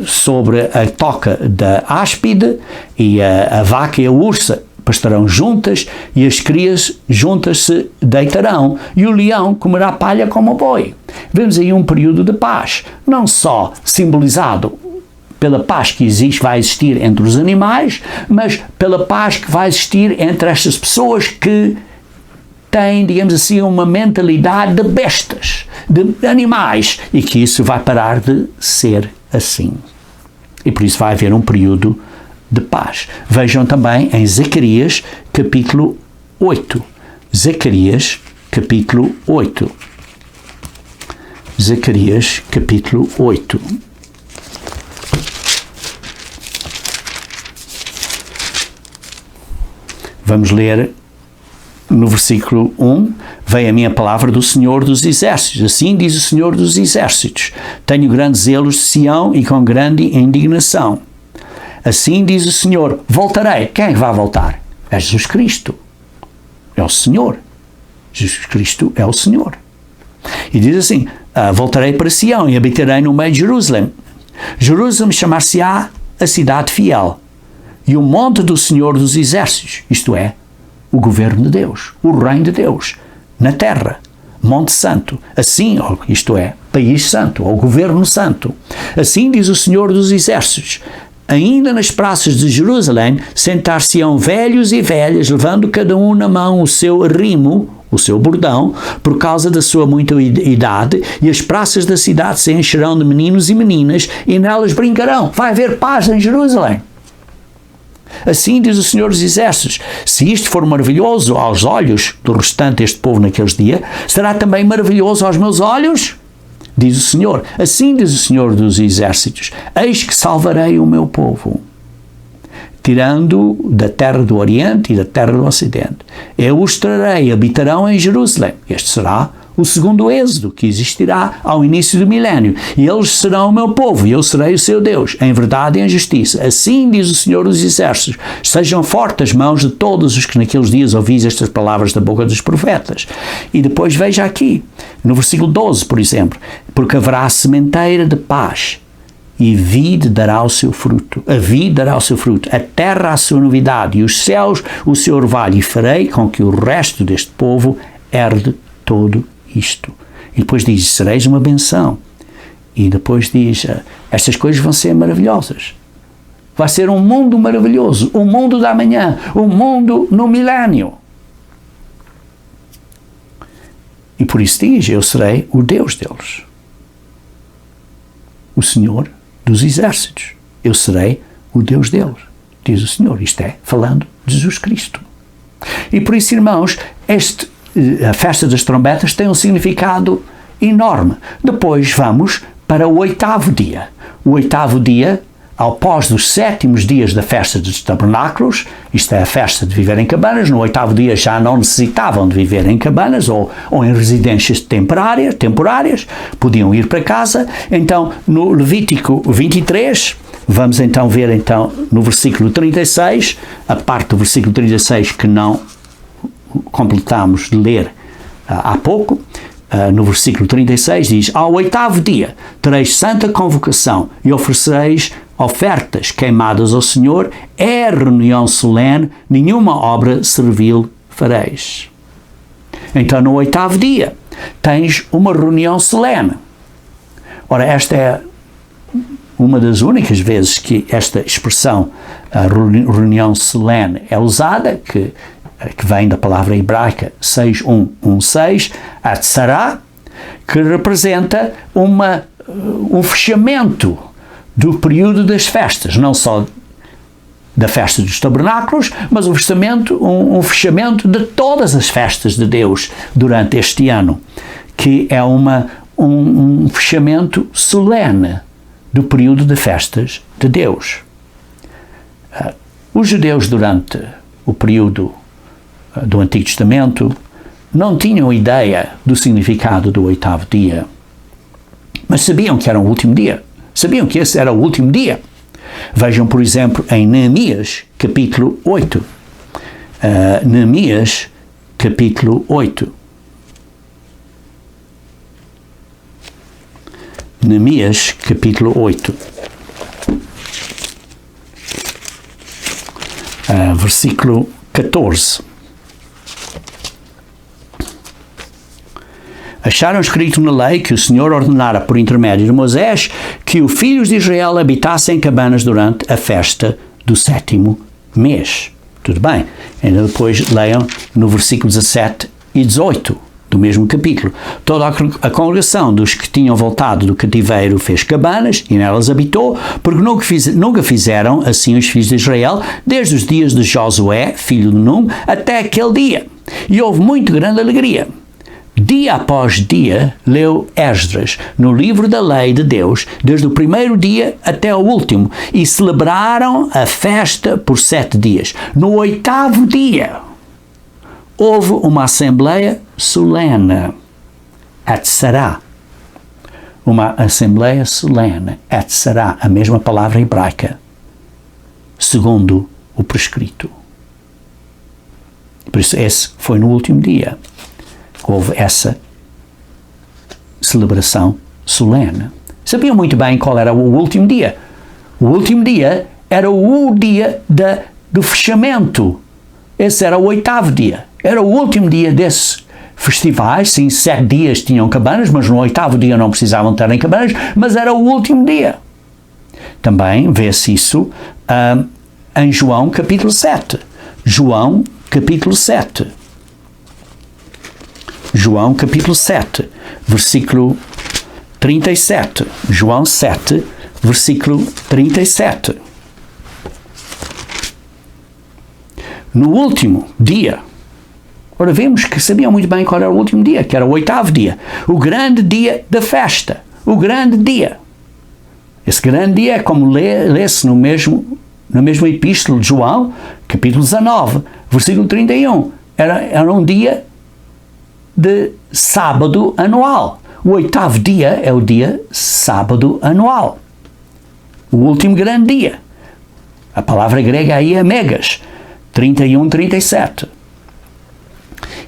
sobre a toca da áspide, e a vaca e a ursa pastarão juntas, e as crias juntas se deitarão, e o leão comerá palha como o boi. Vemos aí um período de paz, não só simbolizado pela paz que vai existir entre os animais, mas pela paz que vai existir entre estas pessoas que têm, digamos assim, uma mentalidade de bestas, de animais, e que isso vai parar de ser assim. E por isso vai haver um período de paz. Vejam também em Zacarias capítulo 8. Zacarias capítulo 8. Zacarias capítulo 8. Vamos ler no versículo 1, veio a minha palavra do Senhor dos Exércitos. Assim diz o Senhor dos Exércitos: tenho grandes zelos de Sião e com grande indignação. Assim diz o Senhor: voltarei. Quem é que vai voltar? É Jesus Cristo. É o Senhor. Jesus Cristo é o Senhor. E diz assim: voltarei para Sião e habitarei no meio de Jerusalém. Jerusalém chamar-se-á a cidade fiel, e o monte do Senhor dos Exércitos, isto é, o governo de Deus, o reino de Deus, na terra, Monte Santo, assim, isto é, país santo, ou governo santo. Assim diz o Senhor dos Exércitos: ainda nas praças de Jerusalém sentar-se-ão velhos e velhas, levando cada um na mão o seu arrimo, o seu bordão, por causa da sua muita idade, e as praças da cidade se encherão de meninos e meninas, e nelas brincarão. Vai haver paz em Jerusalém. Assim diz o Senhor dos Exércitos: se isto for maravilhoso aos olhos do restante deste povo naqueles dias, será também maravilhoso aos meus olhos? Diz o Senhor. Assim diz o Senhor dos Exércitos: eis que salvarei o meu povo, tirando da terra do Oriente e da terra do Ocidente. Eu os trarei, habitarão em Jerusalém. Este será o segundo êxodo que existirá ao início do milénio. E eles serão o meu povo, e eu serei o seu Deus, em verdade e em justiça. Assim diz o Senhor dos Exércitos: sejam fortes as mãos de todos os que naqueles dias ouvis estas palavras da boca dos profetas. E depois veja aqui, no versículo 12, por exemplo: porque haverá sementeira de paz, e a vide dará o seu fruto, a terra a sua novidade, e os céus o seu orvalho, e farei com que o resto deste povo herde todo isto. E depois diz: sereis uma benção. E depois diz: estas coisas vão ser maravilhosas. Vai ser um mundo maravilhoso, o mundo da manhã, o mundo no milénio. E por isso diz: eu serei o Deus deles, o Senhor dos Exércitos. Eu serei o Deus deles, diz o Senhor. Isto é, falando de Jesus Cristo. E por isso, irmãos, a festa das trombetas tem um significado enorme. Depois vamos para o 8º dia. O 8º dia, após os 7º dias da festa dos tabernáculos, isto é a festa de viver em cabanas. No 8º dia já não necessitavam de viver em cabanas ou em residências temporárias, podiam ir para casa. Então, no Levítico 23, vamos então ver no versículo 36, a parte do versículo 36 que não completamos de ler há pouco. No versículo 36 diz: ao 8º dia tereis santa convocação e oferecereis ofertas queimadas ao Senhor, é reunião solene, nenhuma obra servil fareis. Então, no 8º dia tens uma reunião solene. Ora, esta é uma das únicas vezes que esta expressão, reunião solene, é usada, que vem da palavra hebraica 6116, atzará, que representa um fechamento do período das festas, não só da festa dos tabernáculos, mas um fechamento de todas as festas de Deus durante este ano, que é um fechamento solene do período de festas de Deus. Os judeus, durante o período do Antigo Testamento, não tinham ideia do significado do 8º dia, mas sabiam que era o último dia, sabiam que esse era o último dia. Vejam, por exemplo, em Neemias, capítulo 8. Neemias, capítulo 8. Neemias, capítulo 8. Versículo 14. Acharam escrito na lei que o Senhor ordenara por intermédio de Moisés que os filhos de Israel habitassem em cabanas durante a festa do 7º mês. Tudo bem. Ainda depois leiam no versículo 17 e 18 do mesmo capítulo. Toda a congregação dos que tinham voltado do cativeiro fez cabanas e nelas habitou, porque nunca fizeram assim os filhos de Israel, desde os dias de Josué, filho de Num, até aquele dia. E houve muito grande alegria. Dia após dia, leu Esdras no livro da lei de Deus, desde o primeiro dia até o último, e celebraram a festa por 7 dias. No 8º dia, houve uma assembleia solene, atzará. Uma assembleia solene, atzará, a mesma palavra hebraica, segundo o prescrito. Por isso, esse foi no último dia. Houve essa celebração solene. Sabiam muito bem qual era o último dia. O último dia era o dia do fechamento. Esse era o 8º dia. Era o último dia desses festivais. Sim, 7 dias tinham cabanas, mas no 8º dia não precisavam estar em cabanas, mas era o último dia. Também vê-se isso em João capítulo 7. João capítulo 7. João capítulo 7, versículo 37. João 7, versículo 37. No último dia, ora vemos que sabiam muito bem qual era o último dia, que era o 8º dia, o grande dia da festa, o grande dia. Esse grande dia é como lê-se no mesmo epístolo de João, capítulo 19, versículo 31. Era um dia de sábado anual. O 8º dia é o dia sábado anual. O último grande dia. A palavra grega aí é megas, 31, 37.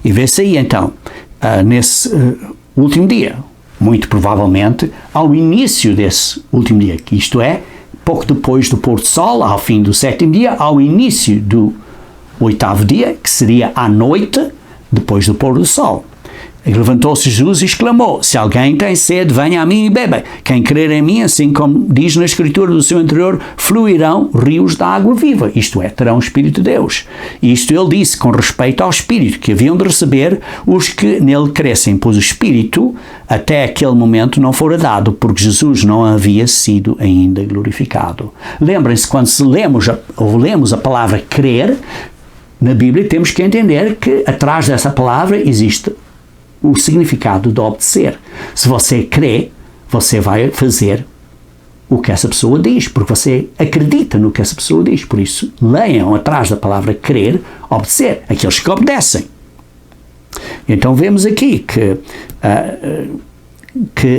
E vê-se aí então, nesse último dia, muito provavelmente ao início desse último dia, que isto é, pouco depois do pôr do sol, ao fim do 7º dia, ao início do 8º dia, que seria à noite, depois do pôr do sol. E levantou-se Jesus e exclamou: se alguém tem sede, venha a mim e beba. Quem crer em mim, assim como diz na Escritura, do seu interior fluirão rios de água viva. Isto é, terão o Espírito de Deus. Isto ele disse com respeito ao Espírito, que haviam de receber os que nele crescem, pois o Espírito, até aquele momento, não fora dado, porque Jesus não havia sido ainda glorificado. Lembrem-se, quando lemos a palavra crer, na Bíblia temos que entender que atrás dessa palavra existe o significado de obedecer. Se você crê, você vai fazer o que essa pessoa diz, porque você acredita no que essa pessoa diz. Por isso, leiam atrás da palavra crer, obedecer, aqueles que obedecem. Então vemos aqui que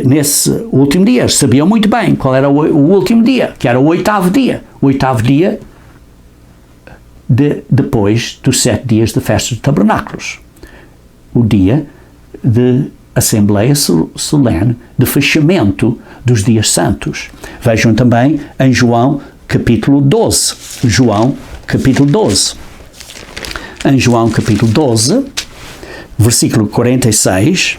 nesse último dia sabiam muito bem qual era o último dia, que era o 8º dia. O 8º dia depois dos 7 dias de festa de tabernáculos. O dia de Assembleia Solene, de fechamento dos dias santos. Vejam também em João capítulo 12. João capítulo 12. Em João capítulo 12, versículo 46,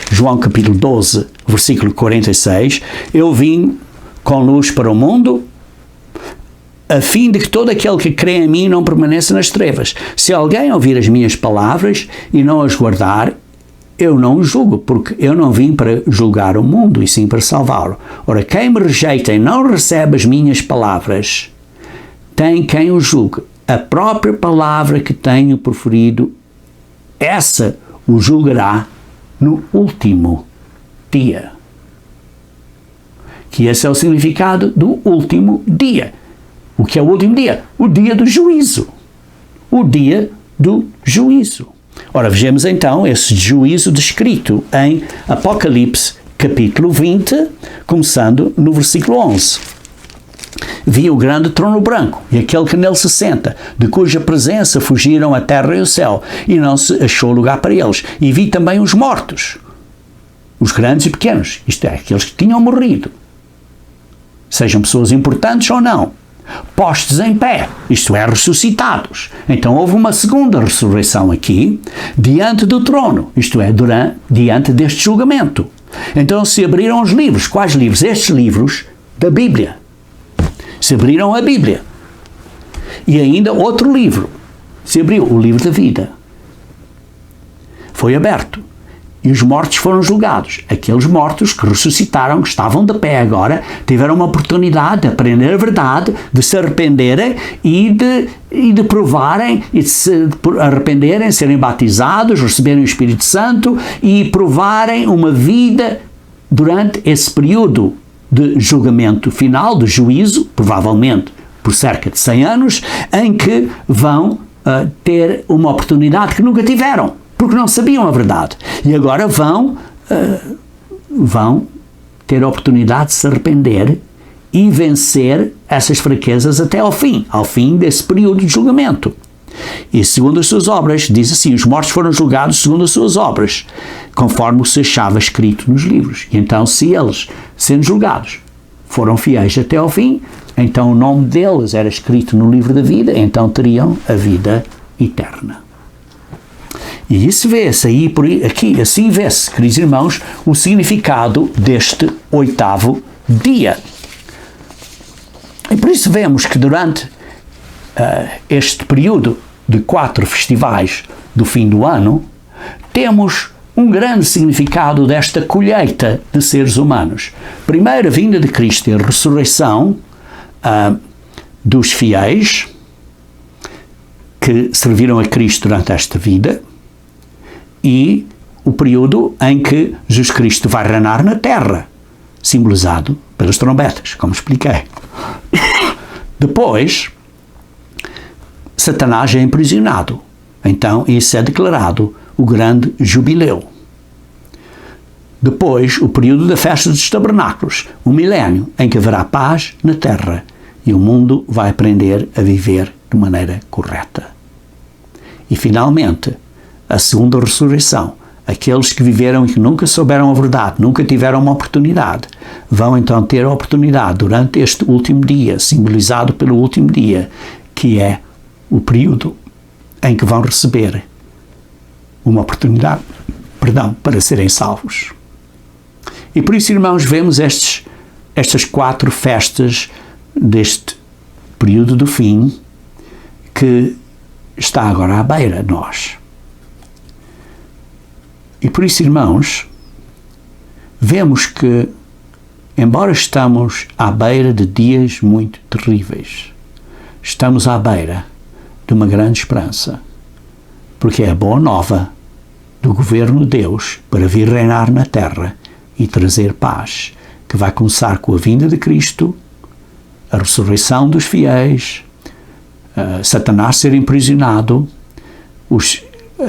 João capítulo 12, versículo 46, eu vim com luz para o mundo, a fim de que todo aquele que crê em mim não permaneça nas trevas. Se alguém ouvir as minhas palavras e não as guardar, eu não o julgo, porque eu não vim para julgar o mundo, e sim para salvá-lo. Ora, quem me rejeita e não recebe as minhas palavras, tem quem o julgue. A própria palavra que tenho proferido, essa o julgará no último dia. Que esse é o significado do último dia. O que é o último dia? O dia do juízo. O dia do juízo. Ora, vejamos então esse juízo descrito em Apocalipse, capítulo 20, começando no versículo 11. Vi o grande trono branco e aquele que nele se senta, de cuja presença fugiram a terra e o céu, e não se achou lugar para eles. E vi também os mortos, os grandes e pequenos, isto é, aqueles que tinham morrido, sejam pessoas importantes ou não, postos em pé, isto é, ressuscitados. Então houve uma segunda ressurreição aqui, diante do trono, isto é, diante deste julgamento. Então se abriram os livros. Quais livros? Estes livros da Bíblia. Se abriram a Bíblia. E ainda outro livro. Se abriu o livro da vida. Foi aberto. E os mortos foram julgados. Aqueles mortos que ressuscitaram, que estavam de pé agora, tiveram uma oportunidade de aprender a verdade, de se arrependerem e de provarem, e de se arrependerem, serem batizados, receberem o Espírito Santo e provarem uma vida durante esse período de julgamento final, de juízo, provavelmente por cerca de 100 anos, em que vão ter uma oportunidade que nunca tiveram, porque não sabiam a verdade. E agora vão ter a oportunidade de se arrepender e vencer essas fraquezas até ao fim desse período de julgamento. E segundo as suas obras, diz assim, os mortos foram julgados segundo as suas obras, conforme se achava escrito nos livros. E então, se eles, sendo julgados, foram fiéis até ao fim, então o nome deles era escrito no livro da vida, então teriam a vida eterna. E isso vê-se aí, aqui, assim vê-se, queridos irmãos, o significado deste 8º dia. E por isso vemos que durante este período de 4 festivais do fim do ano, temos um grande significado desta colheita de seres humanos. Primeiro, a vinda de Cristo e a ressurreição dos fiéis que serviram a Cristo durante esta vida, e o período em que Jesus Cristo vai reinar na terra, simbolizado pelas trombetas, como expliquei. Depois, Satanás é aprisionado. Então, isso é declarado o grande jubileu. Depois, o período da festa dos tabernáculos, o milénio, em que haverá paz na terra e o mundo vai aprender a viver de maneira correta. E, finalmente, a segunda ressurreição. Aqueles que viveram e que nunca souberam a verdade, nunca tiveram uma oportunidade, vão então ter a oportunidade durante este último dia, simbolizado pelo último dia, que é o período em que vão receber uma oportunidade, para serem salvos. E por isso, irmãos, vemos estas 4 festas deste período do fim que está agora à beira de nós. E por isso, irmãos, vemos que, embora estamos à beira de dias muito terríveis, estamos à beira de uma grande esperança, porque é a boa nova do governo de Deus para vir reinar na terra e trazer paz, que vai começar com a vinda de Cristo, a ressurreição dos fiéis, Satanás ser imprisionado,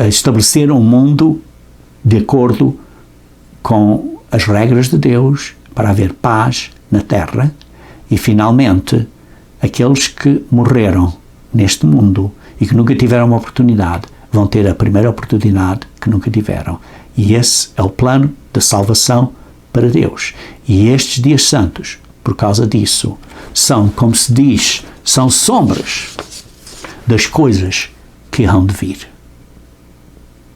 estabelecer um mundo de acordo com as regras de Deus para haver paz na terra e, finalmente, aqueles que morreram neste mundo e que nunca tiveram uma oportunidade vão ter a primeira oportunidade que nunca tiveram. E esse é o plano da salvação para Deus. E estes dias santos, por causa disso, são, como se diz, são sombras das coisas que hão de vir.